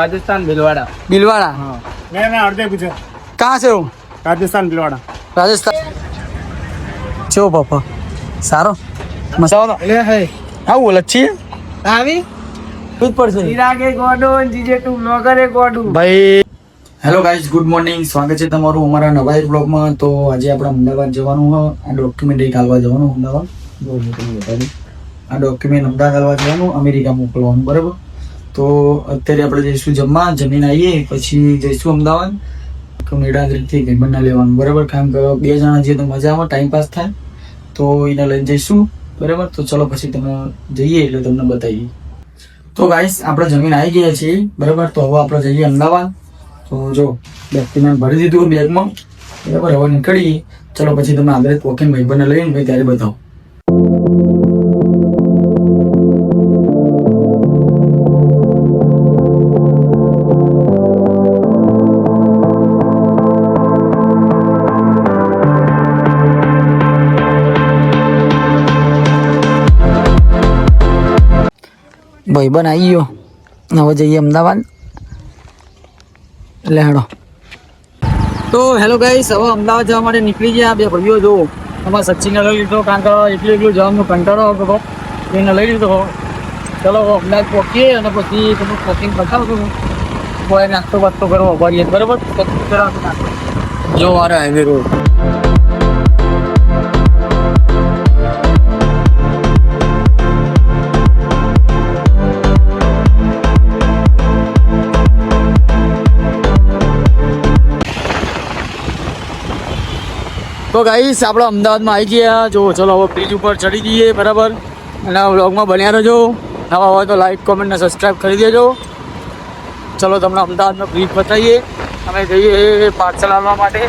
राजस्थान भिलवाड़ा। भीलवाड़ा। हाँ मैं अर्धे पूछा कहाँ से हो? राजस्थान भिलवाड़ा। રાજસ્થાન. ચો પપ્પા સારો મસાલો ले है આવું લચ્છી આવી દૂધ પડશે ચિરાગે ગોડો જીજે તું બ્લોગરે ગોડું ભાઈ. Hello guys, good morning. સ્વાગત છે તમારું અમારા નવા એક બ્લોગમાં. તો આજે આપણે અમદાવાદ જવાનું હોય, આ ડોક્યુમેન્ટ એક હાલવા જવાનું અમદાવાદ. આ ડોક્યુમેન્ટ અમદાવાદ હાલવા જવાનું, અમેરિકા મોકલવાનું, બરાબર. તો અત્યારે આપણે જઈશું જમવા, જમીને આવીએ પછી જઈશું અમદાવાદ. તો મેળાગીરથી ભાઈબંધને લેવાનું, બરાબર. કારણ કે બે જણા જઈએ તો મજા આવે, ટાઈમ પાસ થાય. તો એને લઈને જઈશું, બરાબર. તો ચલો પછી તમે જઈએ એટલે તમને બતાવીએ. તો ગાઈસ આપણે જમીન આવી ગયા છીએ, બરાબર. તો હવે આપણે જઈએ અમદાવાદ. તો જો ડોક્યુમેન્ટ ભરી દીધું બેગમાં, બરાબર. હવે નીકળીએ. ચલો પછી તમે આગળ વોકિંગ ભાઈબંધને લઈને ભાઈ ત્યારે બતાવો. ભાઈબંધ આવી ગયો, હવે જઈએ અમદાવાદ. એટલે હેડો. તો હેલો ગાઈસ, હવે અમદાવાદ જવા માટે નીકળી ગયા. બે ભાઈઓ જો અમારા સચિનને લઈ લીધો, કારણ કે એકલું જવાનું કંટાળો આવતો એને લઈ લીધો. ચલો અમદાવાદ પહોંચીએ અને પછી તમે શોપિંગ બતાવશો. કોઈ નાસ્તો વાસ્તો કરવો ભરીએ, બરાબર. જો મારે હાઈવે રોડ. તો ગાઈસ આપણે અમદાવાદમાં આવી ગયા. જો ચલો હવે બ્રિજ ઉપર ચડી જઈએ, બરાબર. અને વ્લોગમાં બન્યા રહેજો. નવા હોય તો લાઈક કોમેન્ટ ને સબસ્ક્રાઈબ કરી દેજો. ચલો તમને અમદાવાદનો બ્રિજ બતાવીએ. અમે જઈએ પાર્સલ આવવા માટે.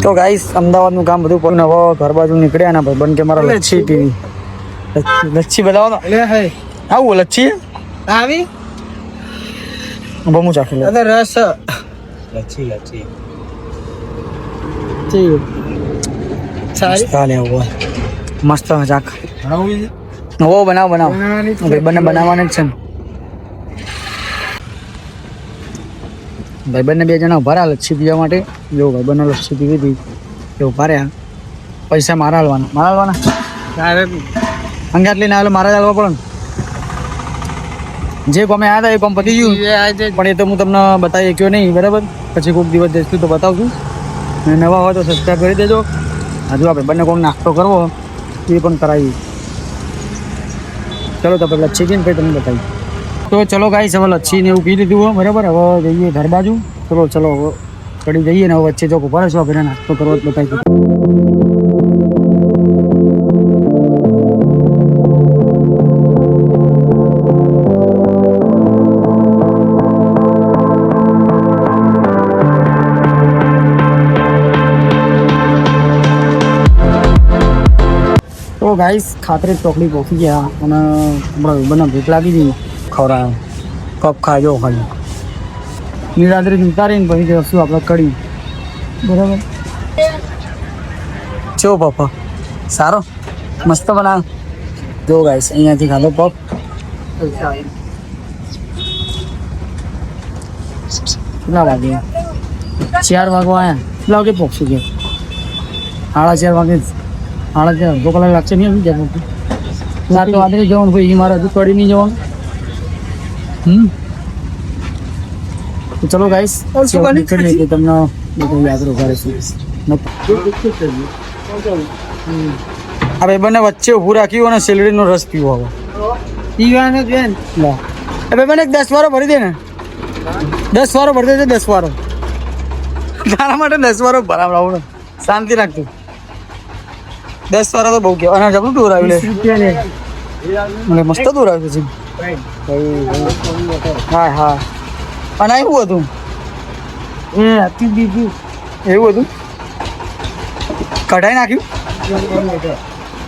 તો ગાઈસ અમદાવાદનું કામ બધું પણ હવે ઘર બાજુ નીકળ્યા ના ભાઈ બન કે મારા લચ્છી પીવી. લચ્છી બતાવો તો. ले है આવું લચ્છી આવી બમુ ચાખી લે. અરે રસ લચ્છી સારી ચાલે આવું મસ્ત ચાખ. બનાવી નવો બનાવ બનાવવાની છે. ભાઈ બંને બનાવવાના જ છે ને. ભાઈબંધને બે જણા ઉભા રહ્યા લચ્છી પીવા માટે. જો ભાઈબંધને લચ્છી પીવી હતી એ ઉભા રહ્યા. પૈસા મારા હાલવાના તારે અંગાત લઈને આવેલો મારા જ હાલવા પડે ને. જે ગમે આવ્યા હતા એ કામ પતી ગયું, પણ એ તો હું તમને બતાવી શક્યો નહીં, બરાબર. પછી કોઈક દિવસ જઈશું તો બતાવશું. અને નવા હોય તો સબસ્ક્રાઈબ કરી દેજો. હજુ આપણે બંને કોઈ નાસ્તો કરવો એ પણ કરાવી. ચલો તો પછી લચ્છી પીને પછી તમને બતાવી. તો ચલો ગાઈસ, હવે લચ્છી ને એવું પી લીધું હોય, બરાબર. હવે જઈએ ઘર બાજુ. ચલો હવે ચડી જઈએ ને હવે વચ્ચે જો ઉભા રહેશું આપણે નાસ્તો કરવો જ બતાવી. તો ગાઈસ ખાતરે ચોકડી પહોંચી ગયા અને હમણાં બંને ભૂખ લાગી હતી. ખવડાવ્યો કપ ખાજો ખાલી નીરાદરી ઉતારીને પછી જશું આપણે કડી, બરાબર. ચો પપ્પા સારો મસ્ત બનાવ. જો ગાઈસ અહીંયાથી ખાધો પપ. 4 વાગે 4 વાગવા આવ્યા. કેટલા વાગે પહોંચી ગયા? 4:30 વાગે. 4:30 અડધો કલાક લાગશે નહીં આવી જાય. 7 વાગે જવાનું ભાઈ, મારે હજુ કડી નહીં જવાનું. તો ચલો ગાઈસ નીકળીએ કે તમને બધું યાદ રોકાડીશું. આ ભાઈ બંને વચ્ચે ઊભું રાખ્યું અને સેલરીનો રસ પીવો હવે પીવાનો જ બેન. લા એ ભાઈ બંને 10 વારો ભરી દે ને. 10 વારો ભરી દેજે. 10 વારો તારા માટે 10 વારો બરાબર આવું ને શાંતિ રાખતું. 10 વારો તો બહુ કહેવાય. અને જબરું દૂર આવી લે મને મસ્ત દૂર આવ્યું છે. હા અને એવું હતું એ હતી બીજું એવું હતું. કઢાઈ નાખ્યું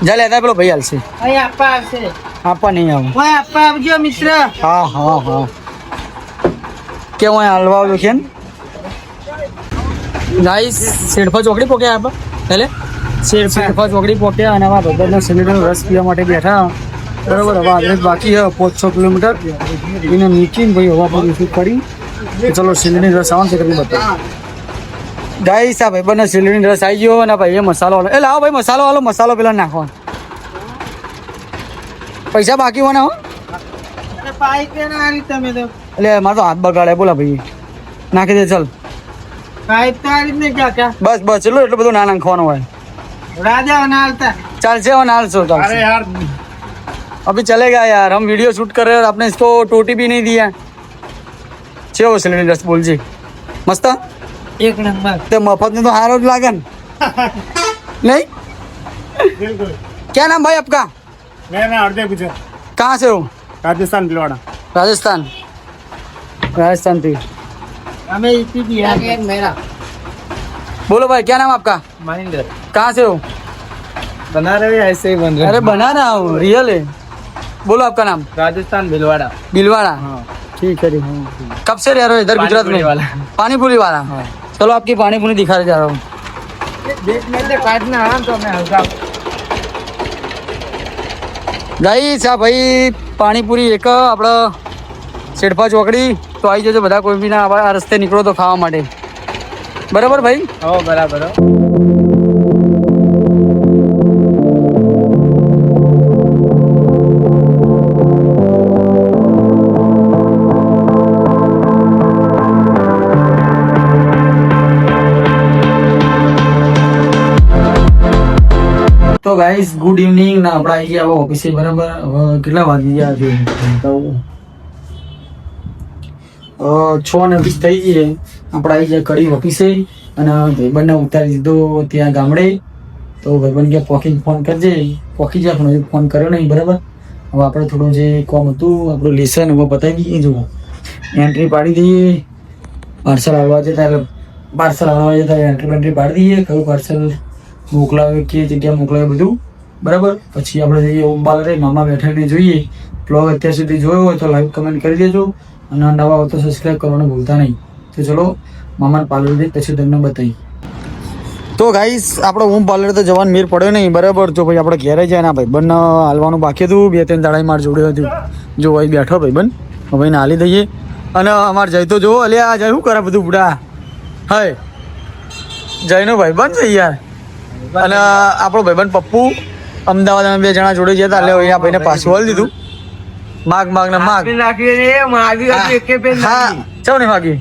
જા લેતા પેલો ભાઈ હાલશે અહીં આપવા આવશે આપવા નહીં આવું ઓય આપવા આવજો મિત્ર હા હા હા કે હું હાલવા આવ્યો છે ગાઈસ શેડફા ચોકડી પોક્યા આપણે એટલે શેડફા ચોકડી પોક્યા અને આમાં ભગવાનનો સિલિન્ડરનો રસ પીવા માટે બેઠા બરાબર હવે આગળ બાકી છે 500 કિલોમીટર એને નીચીને ભાઈ હવા પર શૂટ કરી ચલો સિલિન્ડર રસ આવવાનું છે કરી બતાવો ગાઈસ આ ભાઈ બંને સિલિન્ડર રસ આવી ગયો અને ભાઈ એ મસાલો એ લાવો ભાઈ મસાલો વાળો મસાલો પેલા નાખવાનો પૈસા બાકી હોના હો અરે પાઈ કે ના આરી તમે તો એટલે મારો તો હાથ બગાડે બોલા ભાઈ નાખી દે ચલ પાઈ તો આરી ને ક્યાં બસ બસ ચલો એટલું બધું ના નાખવાનું હોય राजा ना आलता ચાલશે और नाल सो अरे यार अभी चलेगा यार हम वीडियो शूट कर रहे हैं और आपने इसको टोटी भी नहीं दिया छे वो सिलेंडर रस बोल जी मस्त एक नंबर तो मफत में तो हारो लागन नहीं बिल्कुल क्या नाम भाई आपका मैं ना हृदय पूछा कहाँ से हो राजस्थान भिलवाड़ा राजस्थान राजस्थान थी हमें इसी दिया मेरा बोलो भाई क्या नाम आपका महेंद्र कहाँ से हो बना रहे ऐसे ही बन अरे बना ना हो रियल है बोलो आपका नाम राजस्थान भिलवाड़ा बिलवाड़ा हाँ ठीक है ठीक। कब से रह रहे हो इधर गुजरात में पानी पूरी वाला हाँ। चलो आपकी पानी पूरी दिखाने जा रहा हूँ देख में से काटना हाँ तो मैं हल्का ગાઈસ આ ભાઈ પાણીપુરી એક આપણે શેડફા ચોકડી તો આવી જજો બધા કોઈ બી ના આ રસ્તે નીકળો તો ખાવા માટે બરાબર ભાઈ हो बराबर हो તો ગાઈસ ગુડ ઇવનિંગ ના આપણે આવી ગયા ઓફિસે બરાબર હવે કેટલા વાગી ગયા છે 6:20 થઈ ગઈ આપણે આવી ગયા કડી ઓફિસે અને ભાઈબંધને ઉતારી દીધો ત્યાં ગામડે તો ભાઈબંધ કે પોકી ફોન કરજે પોકી જા પણ ફોન કર્યો નહીં બરાબર હવે આપણે થોડું જે કોમ હતું આપણું લેસન હવે બતાવી દઈએ જુઓ એન્ટ્રી પાડી દઈએ પાર્સલ આવવા જતા એન્ટ્રી બેન્ટ્રી પાડી દઈએ કયું પાર્સલ મોકલાવે કે જગ્યા મોકલાવે બધું બરાબર પછી આપણે જઈએ ઓમ પાર્લરે મામા બેઠાને જોઈએ બ્લોગ અત્યાર સુધી જોયો હોય તો લાઈક કમેન્ટ કરી દેજો અને નવા હોય તો સબસ્ક્રાઈબ કરવાનું ભૂલતા નહીં તો ચલો મામાના પાર્લર જઈ પછી તમને બતાવી તો ગાઈસ આપણો હોમ પાર્લર તો જવાનો મેર પડ્યો નહીં બરાબર જો ભાઈ આપણે ઘેરે જાય ના ભાઈ બંને હાલવાનું બાકી હતું 2-3 દાડા માર જોડે હતું જો ભાઈ બેઠો ભાઈ બંધ ભાઈને હાલી દઈએ અને અમારે જઈ તો જો અલ્યા આ જય શું કરે બધું બુડા હાય જયનો ભાઈ બંધ છે યાર અને આપણો ભાઈબંધ પપ્પુ અમદાવાદ અમે 2 જણા જોડે ગયા હતા એટલે અહીંયા ભાઈને પાછું વાળી દીધું માગ ને માગ નાખી રે માગી એકે પે હા ચો નહીં માગી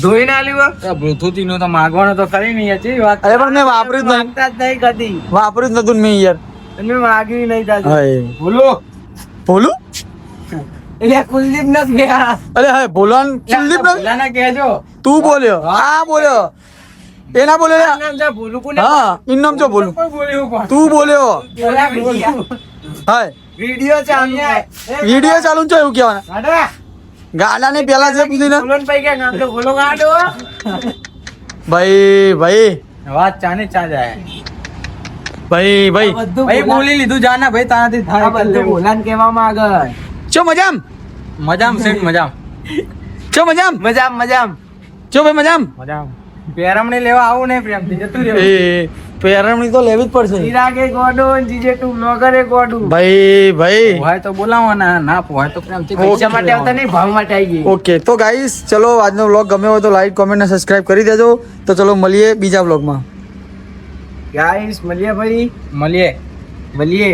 ધોઈ ના લીવો બ્લૂટૂથ નો તો માગવાનો તો કરી નહીં હતી વાત અરે પણ મેં વાપર્યું જ નહીં કદી વાપર્યું જ નતું મેં યાર મેં માગી નહીં દાદી હાય બોલો બોલું એટલે કુલદીપ ન ગયા અરે હાય બોલવાન કુલદીપ ને ના કહેજો તું બોલ્યો હા બોલ્યો એ ના બોલ્યો લે. નામ જા ભૂલું કોને હા ઇન નામ જો બોલું કોઈ બોલ્યું કોણ તું બોલ્યો બોલા બોલ હાય વિડિયો ચાલુ વિડિયો ચાલુ છે એવું કહેવાના ગાડા ગાડા ને પેલા જે પૂછીને બોલોન પઈ ગયા નામ તો બોલો ગાડો ભાઈ વાત ચાને ચા જાય ભાઈ ભાઈ બોલી લીધું જાના ભાઈ તારાથી થાય બધું બોલાન કહેવામાં આગળ ચો મજામ સેટ મજામ ચો મજામ ચો ભાઈ મજામ પેરમણી લેવા આવું ને પ્રેમથી જતું એ પેરમણી તો લેવી જ પડશે ચિરાગે ગોડો જીજે તું બ્લોગરે ગોડું ભાઈ હોય તો બોલાવવાના ના હોય તો પ્રેમથી પૈસા માટે આવતા નહીં ભાવ માટે આવી ગઈ ઓકે તો ગાઈસ ચલો આજનો વ્લોગ ગમ્યો હોય તો લાઈક કોમેન્ટ ને સબસ્ક્રાઇબ કરી દેજો તો ચલો મળીએ બીજા વ્લોગમાં ગાઈસ મળીએ ભાઈ મળીએ